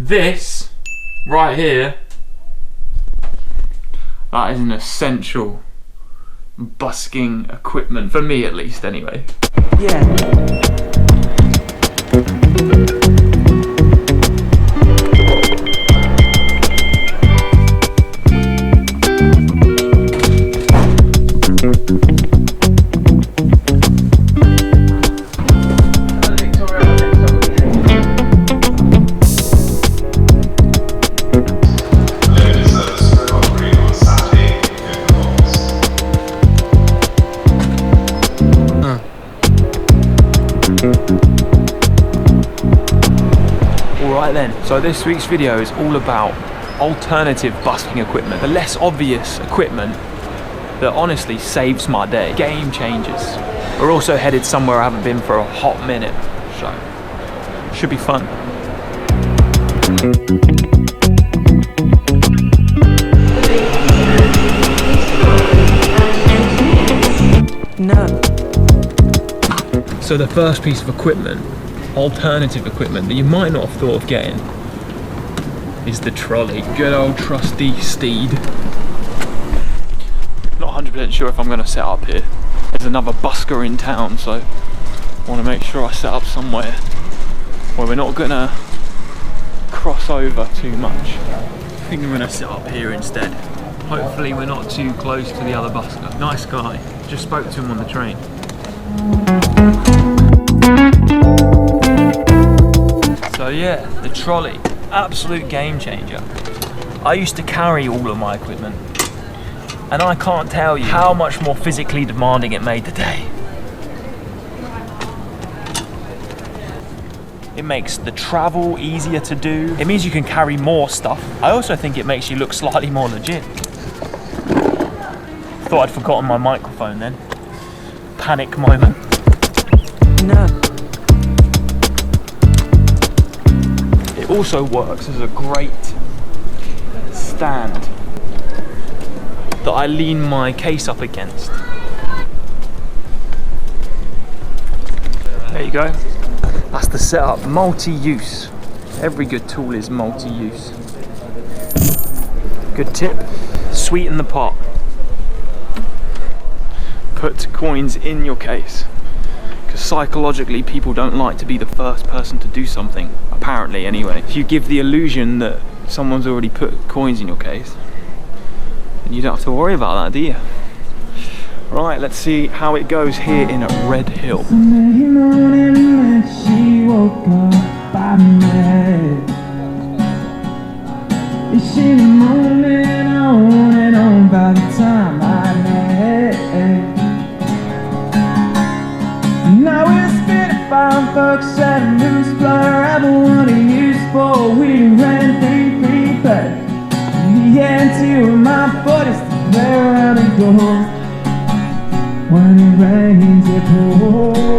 This right here, that is an essential busking equipment, for me at least anyway. Yeah. Alright then, so this week's video is all about alternative busking equipment, the less obvious equipment that honestly saves my day. Game changers. We're also headed somewhere I haven't been for a hot minute, so should be fun. No. So the first piece of equipment, alternative equipment that you might not have thought of getting, is the trolley. Good old trusty steed. Not 100% sure if I'm going to set up here. There's another Busker in town, so I want to make sure I set up somewhere where we're not going to cross over too much. I think I'm going to set up here instead. Hopefully we're not too close to the other Busker. Nice guy. Just spoke to him on the train. So yeah, the trolley, absolute game changer. I used to carry all of my equipment, and I can't tell you how much more physically demanding it made the day. It makes the travel easier to do. It means you can carry more stuff. I also think it makes you look slightly more legit. Thought I'd forgotten my microphone then. Panic moment. No. It also works as a great stand that I lean my case up against. There you go. That's the setup. Multi-use. Every good tool is multi-use. Good tip. Sweeten the pot. Put coins in your case. Because psychologically people don't like to be the first person to do something, apparently anyway. If you give the illusion that someone's already put coins in your case, then you don't have to worry about that, do you? Right, let's see how it goes here in Red Hill. Sunday morning when she woke up, I met. She was moaning on and on by the time I met. Now we're spinning fine folks at a new splitter. I don't want to use for we ran 3-3 back. Me and two of my buddies to play around and go. When it rains it pours.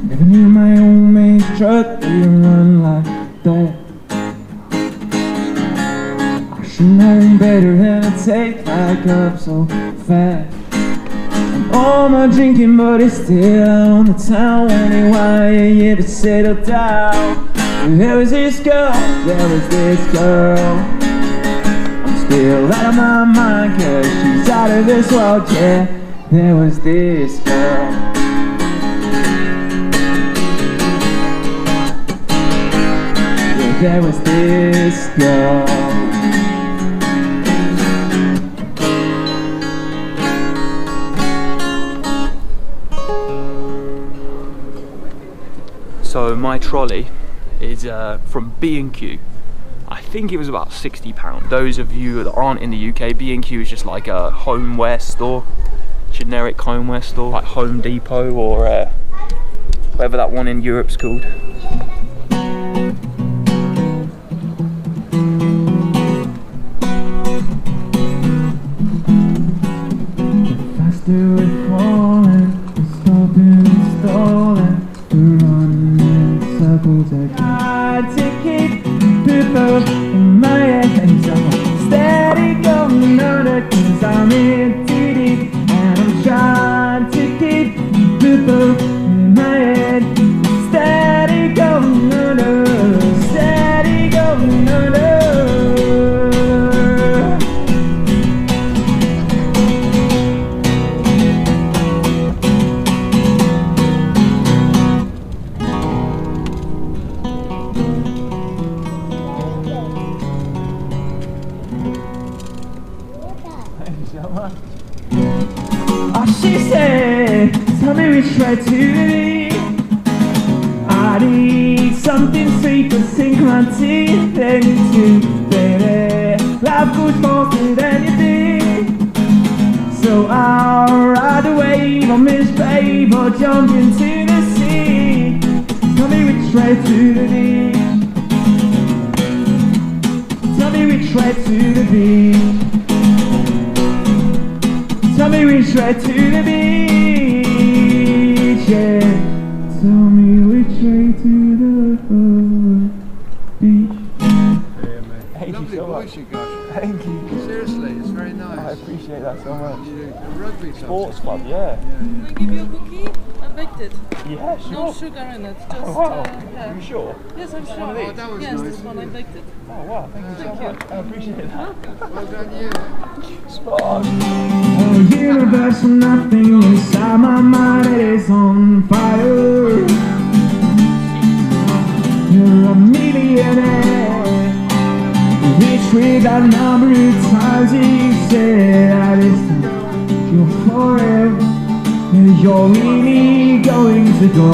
Never knew my own man's truck would run like that. I should know better than to take back up so fast. All my drinking buddies still out on the town anyway, yeah, but settle down. There was this girl, I'm still out of my mind cause she's out of this world, yeah. There was this girl. Yeah, there was this girl. So my trolley is from B&Q. I think it was about £60. Those of you that aren't in the UK, B&Q is just like a homeware store, generic homeware store, like Home Depot or whatever that one in Europe's called. Faster we're falling, we're stopping and stalling. We're running in circles again. I take it, up in my head, and I'm steady going under, 'cause I'm in too deep, and I'm trying to keep people in my head. Steady going under, steady going under. Oh, she said, tell me which way to lead. I need something sweet to sink my teeth into, baby. Life goes faster than you think, so I'll ride the wave on this babe or jump into the sea. Tell me which way to the beach. Tell me which way to the beach. Tell me which way to the beach, yeah. Tell me which way to the beach. Yeah, mate. Thank Lovely you so voice much. you got. Thank you. Seriously, it's very nice. I appreciate that so much. You do a rugby Sports something. club, yeah. Can I give you a cookie? I baked it. Yeah, sure. No sugar in it. Just, Oh, wow. yeah. You sure? Yes, I'm sure. of these? Oh, that was Yes, nice. this one I baked it. Oh, wow. Thank you so much. I appreciate that. Well done, you. Spot on. Oh, universe from nothing inside my mind, it is on fire. You're a millionaire, rich with that number of times you said that it's you're forever. You're really going to go.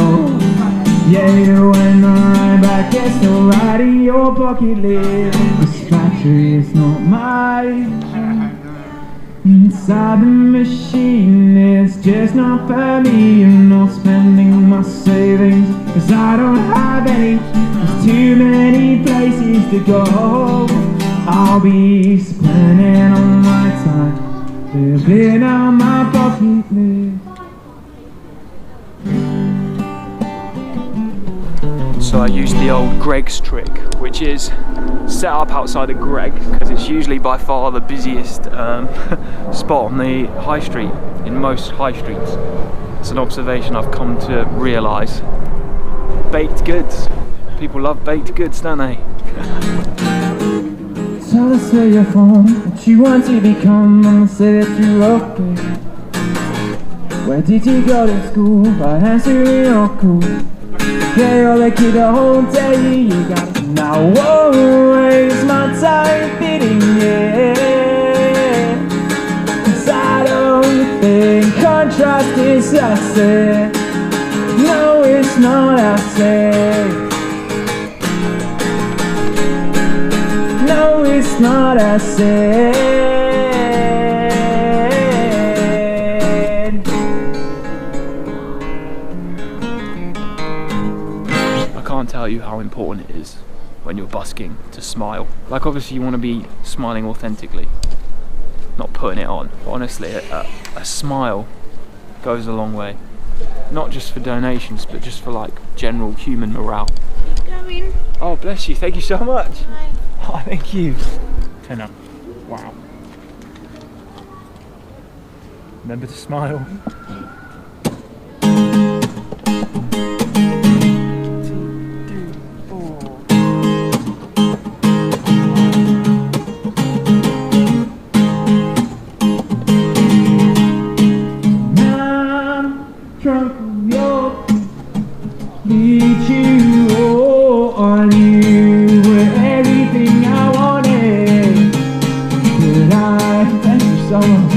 Yeah, you went right back, yes, so right in your bucket list. This factory is not mine. Inside the machine, it's just not for me. I'm not spending my savings, 'cause I don't have any. There's too many places to go. I'll be spending all my time living on my bucket list. So I used the old Greg's trick, which is set up outside of Greg, because it's usually by far the busiest spot on the high street, in most high streets. It's an observation I've come to realise. Baked goods. People love baked goods, don't they? Tell us where you're from, what you want to become, and say that you're okay. Where did you go to school? But answer me all cool. Yeah, you're like you the whole day, you got to now won't waste my time fitting in. 'Cause I don't think contrast is I say. No, it's not I say. No, it's not I say. I can't tell you how important it is when you're busking to smile. Like, obviously you want to be smiling authentically, not putting it on. But honestly, a smile goes a long way. Not just for donations, but just for like general human morale. Coming. Oh, bless you. Thank you so much. Hi. Oh, thank you. Tenner. Wow. Remember to smile. Drunk of your need you, oh, on you were everything I wanted. But I thank you so much.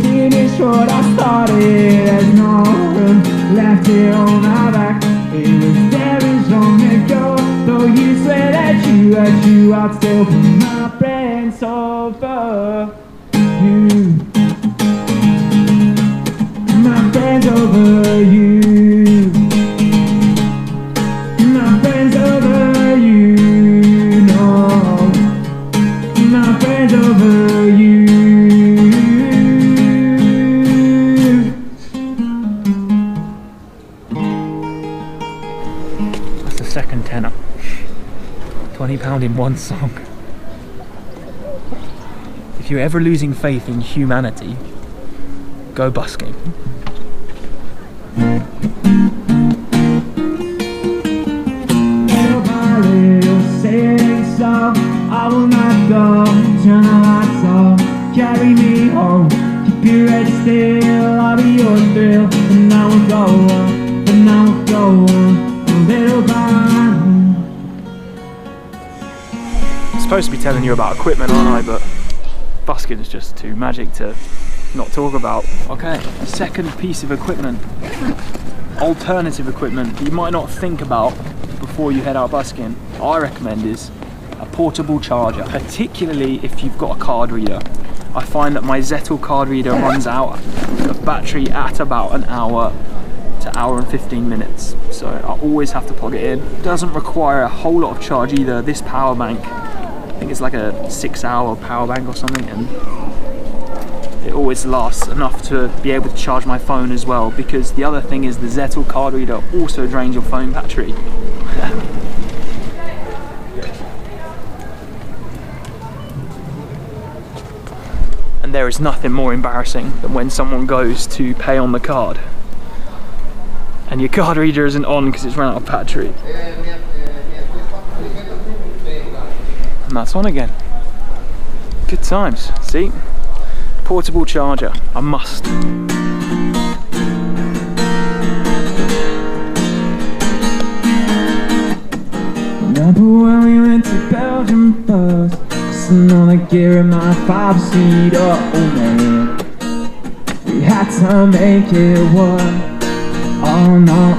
Finish what I started. There's no room left here on my back. It was there as long ago. Though you swear that you, I'd still put my friends over you. My friends over you. My friends over you. No. My friends over you. That's the second tenner. £20 found in one song. If you're ever losing faith in humanity, go busking. Little by little, sing song. I will not go. Turn the lights off. Carry me home. Keep your head still. I'll be your thrill. And I will go on. And I will go on. Little by I'm supposed to be telling you about equipment, aren't I? But busking is just too magic to not talk about. Okay, second piece of equipment, alternative equipment that you might not think about before you head out busking, I recommend is a portable charger, particularly if you've got a card reader. I find that my Zettel card reader runs out of battery at about an hour to hour and 15 minutes, so I always have to plug it in. It doesn't require a whole lot of charge either. This power bank, I think it's like a 6-hour power bank or something, and it always lasts enough to be able to charge my phone as well, because the other thing is the Zettel card reader also drains your phone battery. And there is nothing more embarrassing than when someone goes to pay on the card and your card reader isn't on because it's run out of battery. And that's on again. Good times, see? Portable charger, a must. Remember when we went to Belgium first? Sitting on the gear in my 5-seater, oh man. We had to make it work, oh no.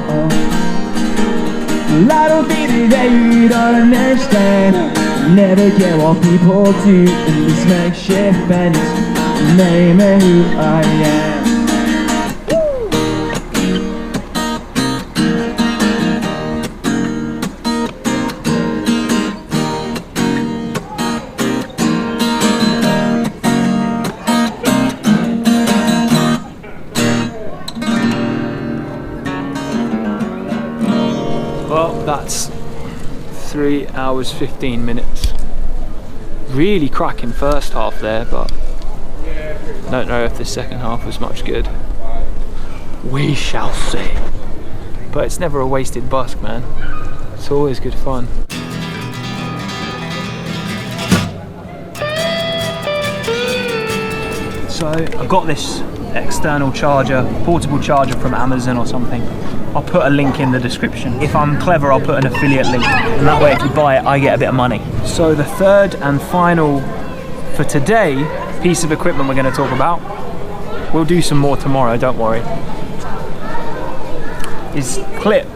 Well, I don't think that you'd understand. Never get what people do in this makeshift Venice. Name it who I am. Well, that's 3 hours 15 minutes. Really cracking first half there, but I don't know if the second half was much good. We shall see. But it's never a wasted busk, man. It's always good fun. So I got this external charger, portable charger from Amazon or something. I'll put a link in the description. If I'm clever, I'll put an affiliate link, and that way if you buy it, I get a bit of money. So the third and final for today piece of equipment we're going to talk about, we'll do some more tomorrow, don't worry, is clip.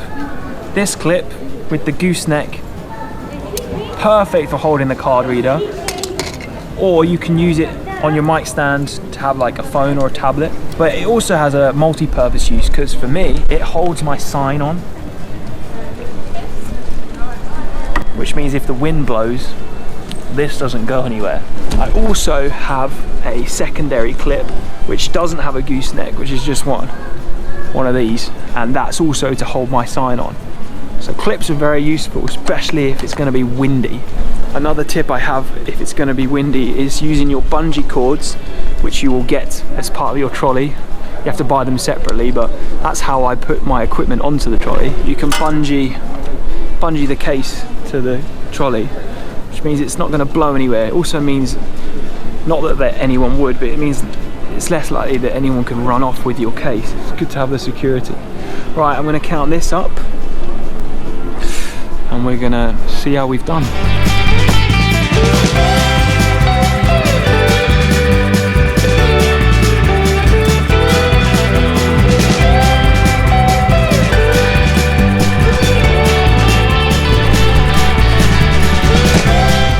This clip with the gooseneck, perfect for holding the card reader, or you can use it on your mic stand to have like a phone or a tablet. But it also has a multi-purpose use, because for me it holds my sign on, which means if the wind blows, this doesn't go anywhere. I also have a secondary clip which doesn't have a gooseneck, which is just one of these, and that's also to hold my sign on. So clips are very useful, especially if it's going to be windy. Another tip I have if it's going to be windy is using your bungee cords, which you will get as part of your trolley. You have to buy them separately, but that's how I put my equipment onto the trolley. You can bungee the case to the trolley, which means it's not going to blow anywhere. It also means, not that anyone would, but it means it's less likely that anyone can run off with your case. It's good to have the security. Right, I'm going to count this up and we're going to see how we've done.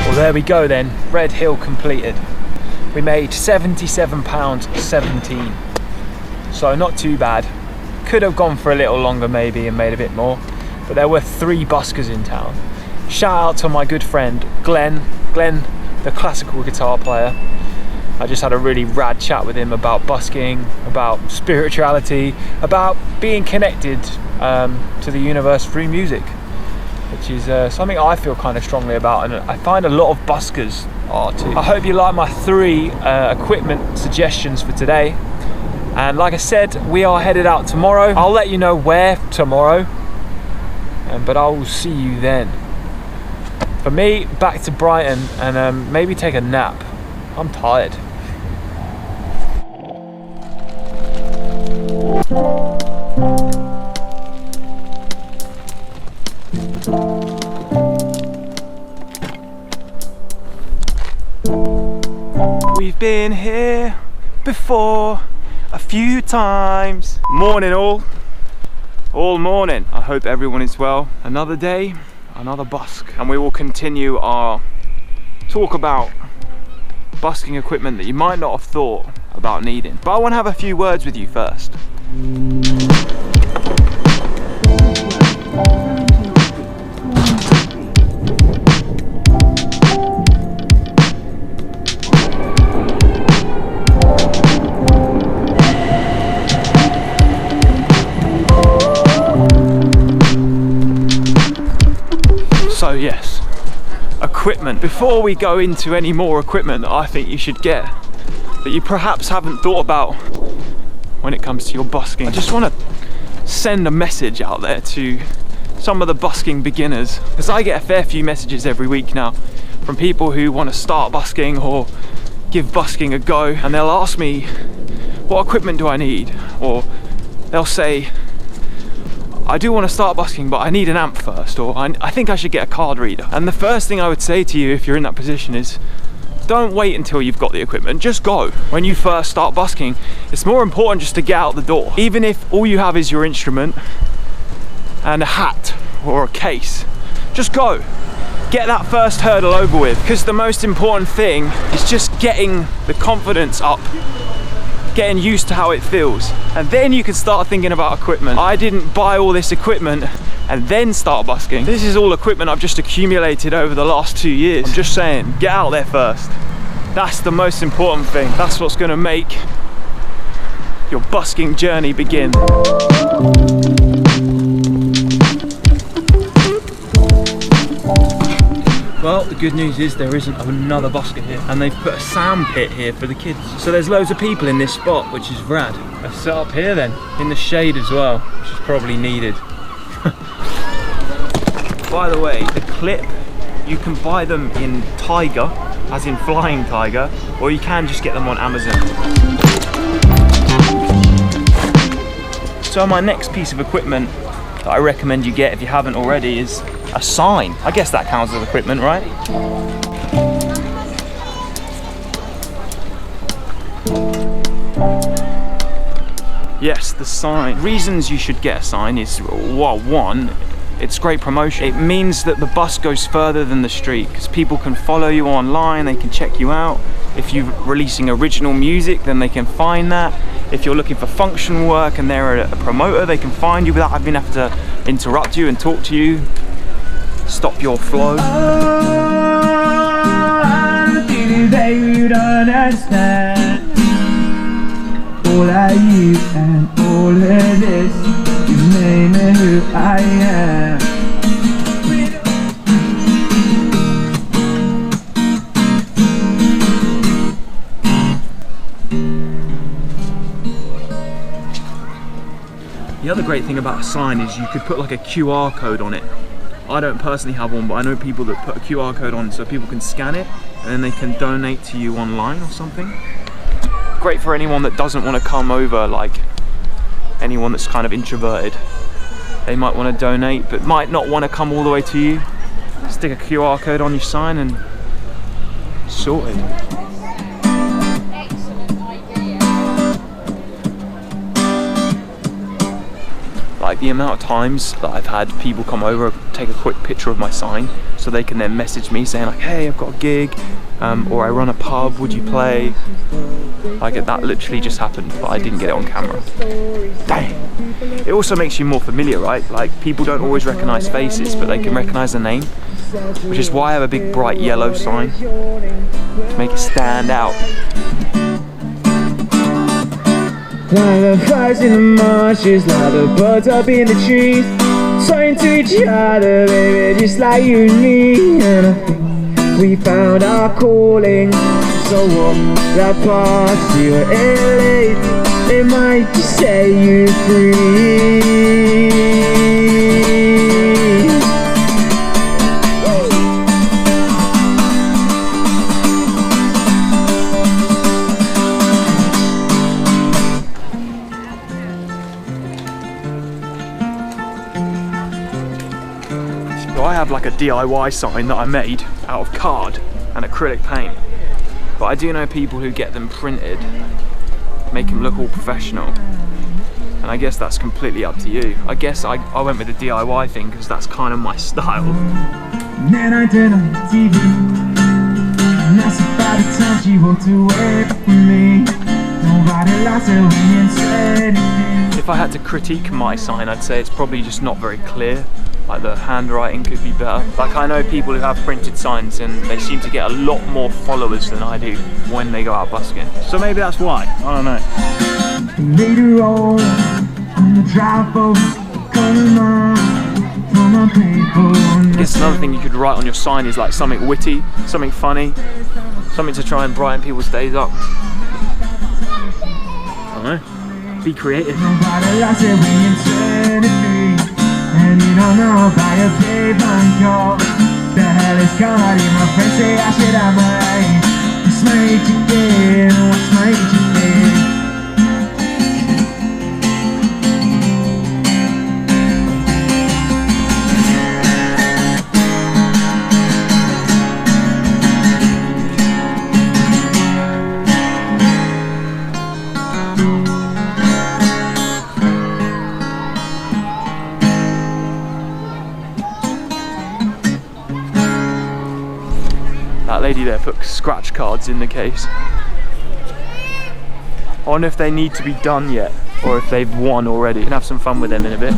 Well, there we go then, Red Hill completed. We made £77.17, so not too bad. Could have gone for a little longer maybe and made a bit more, but there were 3 buskers in town. Shout out to my good friend Glenn, the classical guitar player. I just had a really rad chat with him about busking, about spirituality, about being connected to the universe through music. which is something I feel kind of strongly about, and I find a lot of buskers are too. I hope you like my 3 equipment suggestions for today. And like I said, we are headed out tomorrow. I'll let you know where tomorrow, but I will see you then. For me, back to Brighton and maybe take a nap. I'm tired. We've been here before a few times. Morning all morning. I hope everyone is well. Another day, another busk, and we will continue our talk about busking equipment that you might not have thought about needing. But I want to have a few words with you first. So yes, equipment. Before we go into any more equipment that I think you should get, that you perhaps haven't thought about when it comes to your busking, I just want to send a message out there to some of the busking beginners, because I get a fair few messages every week now from people who want to start busking or give busking a go, and they'll ask me, what equipment do I need? Or they'll say, I do want to start busking, but I need an amp first, or I think I should get a card reader. And the first thing I would say to you if you're in that position is, don't wait until you've got the equipment, just go. When you first start busking, it's more important just to get out the door. Even if all you have is your instrument and a hat or a case, just go. Get that first hurdle over with, because the most important thing is just getting the confidence up, getting used to how it feels, and then you can start thinking about equipment. I didn't buy all this equipment and then start busking. This is all equipment I've just accumulated over the last 2 years. I'm just saying, get out there first. That's the most important thing. That's what's going to make your busking journey begin. Well, the good news is there isn't another busker here, and they've put a sand pit here for the kids. So there's loads of people in this spot, which is rad. Let's set up here then, in the shade as well, which is probably needed. By the way, the clip, you can buy them in Tiger, as in Flying Tiger, or you can just get them on Amazon. So my next piece of equipment that I recommend you get if you haven't already is a sign. I guess that counts as equipment, right? Yes, the sign. Reasons you should get a sign is, well, one, it's great promotion. It means that the bus goes further than the street, because people can follow you online, they can check you out. If you're releasing original music, then they can find that. If you're looking for function work and they're a promoter, they can find you without having to interrupt you and talk to you, stop your flow. Baby, you don't understand. All of you and all of this, you made me who I am. The other great thing about a sign is you could put like a QR code on it. I don't personally have one, but I know people that put a QR code on so people can scan it and then they can donate to you online or something. Great for anyone that doesn't want to come over, like anyone that's kind of introverted. They might want to donate but might not want to come all the way to you. Stick a QR code on your sign and sorted. Like the amount of times that I've had people come over, take a quick picture of my sign so they can then message me saying like, hey, I've got a gig, or I run a pub, would you play? Like that literally just happened, but I didn't get it on camera. Dang. It also makes you more familiar, right? Like people don't always recognize faces, but they can recognize the name, which is why I have a big bright yellow sign to make it stand out. Like the flies in the marshes, like the birds up in the trees. talking to each other, baby, just like you and me. And I think we found our calling. So what, that party or LA, it might just set you free. So I have like a DIY sign that I made out of card and acrylic paint. But I do know people who get them printed, make them look all professional. And I guess that's completely up to you. I guess I went with the DIY thing because that's kind of my style. And then I turned on the TV, and that's about the time she walked away from me. Nobody likes it when you say anything. If I had to critique my sign, I'd say it's probably just not very clear. Like the handwriting could be better. Like I know people who have printed signs and they seem to get a lot more followers than I do when they go out busking. So maybe that's why, I don't know. Later on the drive over, coming on from my paper. I guess another thing you could write on your sign is like something witty, something funny, something to try and brighten people's days up. I don't know. Be creative. Nobody likes it when you turn it free. And you don't know about your payment call. The hell is God, my friends say I should have mine. What's made you get? What's made you get? That lady there put scratch cards in the case. I wonder if they need to be done yet, or if they've won already. You can have some fun with them in a bit.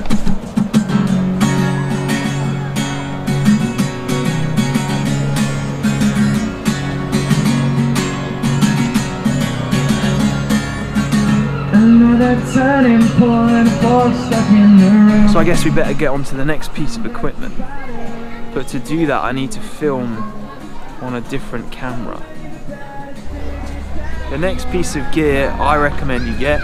Another turning point, fall stuck in the room. So I guess we better get on to the next piece of equipment. But to do that, I need to film on a different camera. The next piece of gear I recommend you get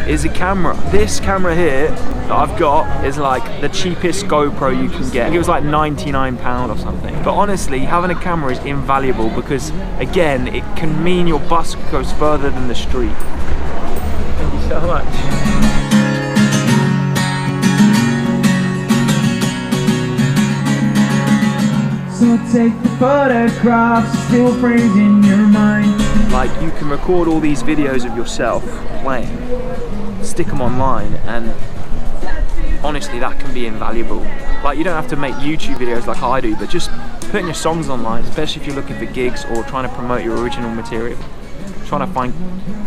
is a camera. This camera here that I've got is like the cheapest GoPro you can get. I think it was like £99 or something. But honestly, having a camera is invaluable because, again, it can mean your bus goes further than the street. Thank you so much. So take the photographs, still frames in your mind. Like, you can record all these videos of yourself playing, stick them online, and honestly that can be invaluable. Like, you don't have to make YouTube videos like I do, but just putting your songs online, especially if you're looking for gigs or trying to promote your original material, trying to find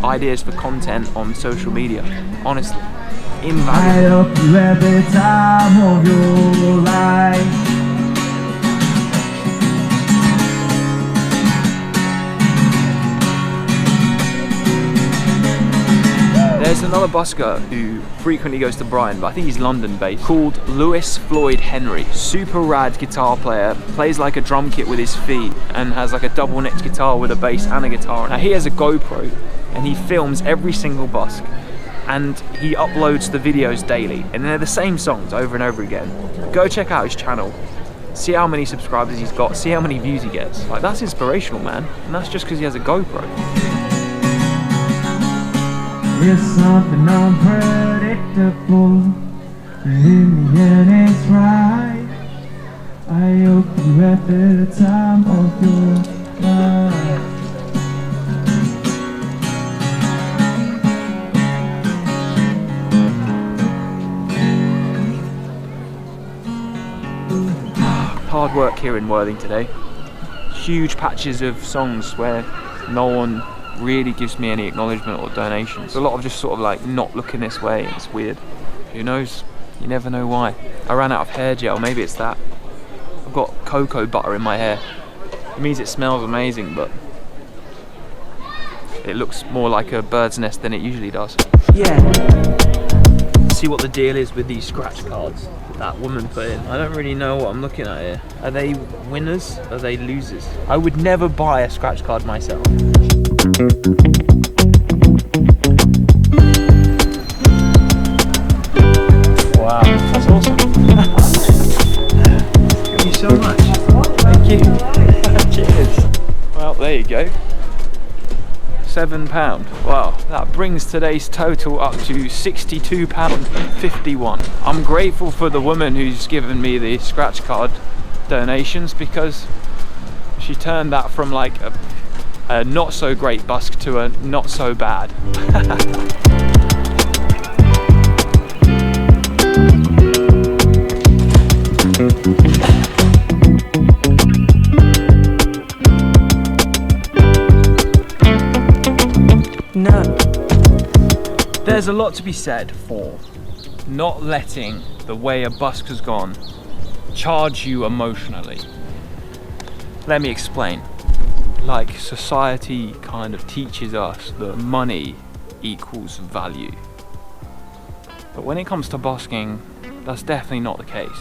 ideas for content on social media. Honestly, invaluable. I hope you have the time of your life. There's another busker who frequently goes to Brighton, but I think he's London based, called Lewis Floyd Henry. Super rad guitar player, plays like a drum kit with his feet and has like a double necked guitar with a bass and a guitar. Now he has a GoPro and he films every single busk and he uploads the videos daily, and they're the same songs over and over again. Go check out his channel, see how many subscribers he's got, see how many views he gets. Like, that's inspirational, man, and that's just because he has a GoPro. It's something unpredictable, but in the end it's right. I hope you have the time of your life. Hard work here in Worthing today. Huge patches of songs where no one really gives me any acknowledgement or donations. A lot of just sort of like not looking this way. It's weird. Who knows? You never know why. I ran out of hair gel, maybe it's that. I've got cocoa butter in my hair. It means it smells amazing, but it looks more like a bird's nest than it usually does. Yeah. see what the deal is with these scratch cards that woman put in. I don't really know what I'm looking at here. Are they winners? Are they losers? I would never buy a scratch card myself. Wow, that's awesome. Thank you so much. Thank you. Cheers. Well, there you go. £7. Wow, that brings today's total up to £62.51. I'm grateful for the woman who's given me the scratch card donations, because she turned that from like a not so great busk to a not so bad. No. There's a lot to be said for not letting the way a busk has gone charge you emotionally. Let me explain. Like, society kind of teaches us that money equals value. But when it comes to busking, that's definitely not the case.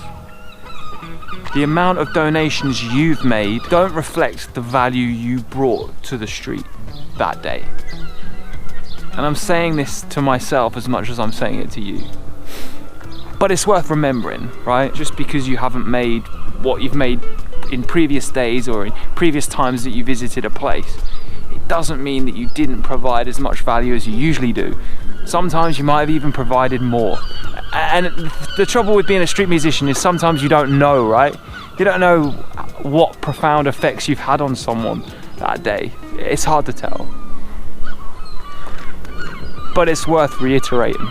The amount of donations you've made don't reflect the value you brought to the street that day. And I'm saying this to myself as much as I'm saying it to you. But it's worth remembering, right? Just because you haven't made what you've made in previous days or in previous times that you visited a place, it doesn't mean that you didn't provide as much value as you usually do. Sometimes you might have even provided more. And the trouble with being a street musician is sometimes you don't know, right? You don't know what profound effects you've had on someone that day. It's hard to tell. But it's worth reiterating.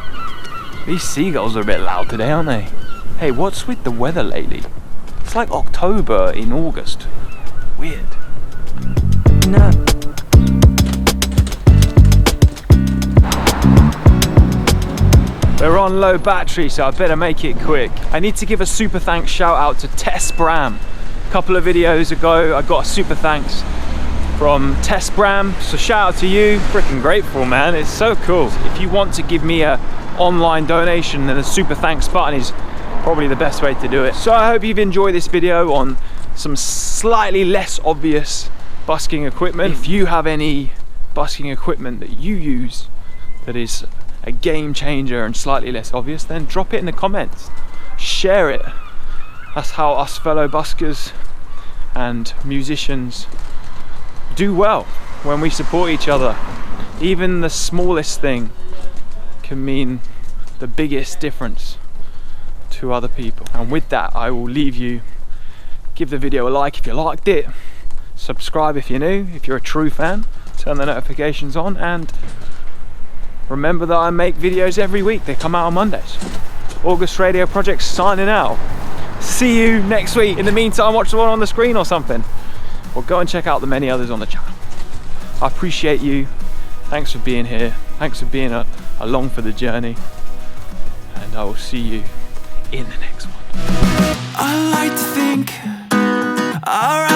These seagulls are a bit loud today, aren't they? Hey, what's with the weather lately? It's like October in August. Weird. No. We're on low battery, so I better make it quick. I need to give a super thanks shout out to Tess Bram. A couple of videos ago, I got a super thanks from Tess Bram, so shout out to you. Freaking grateful, man, it's so cool. If you want to give me a online donation, then the super thanks button is probably the best way to do it. So I hope you've enjoyed this video on some slightly less obvious busking equipment. If you have any busking equipment that you use that is a game changer and slightly less obvious, then drop it in the comments, share it. That's how us fellow buskers and musicians do well, when we support each other. Even the smallest thing can mean the biggest difference to other people. And with that, I will leave you. Give the video a like if you liked it, subscribe if you're new, if you're a true fan, turn the notifications on, and remember that I make videos every week. They come out on Mondays. August Radio Project signing out. See you next week. In the meantime, watch the one on the screen or something, or go and check out the many others on the channel. I appreciate you. Thanks for being here. Thanks for being along for the journey. And I will see you in the next one. I like to think, alright.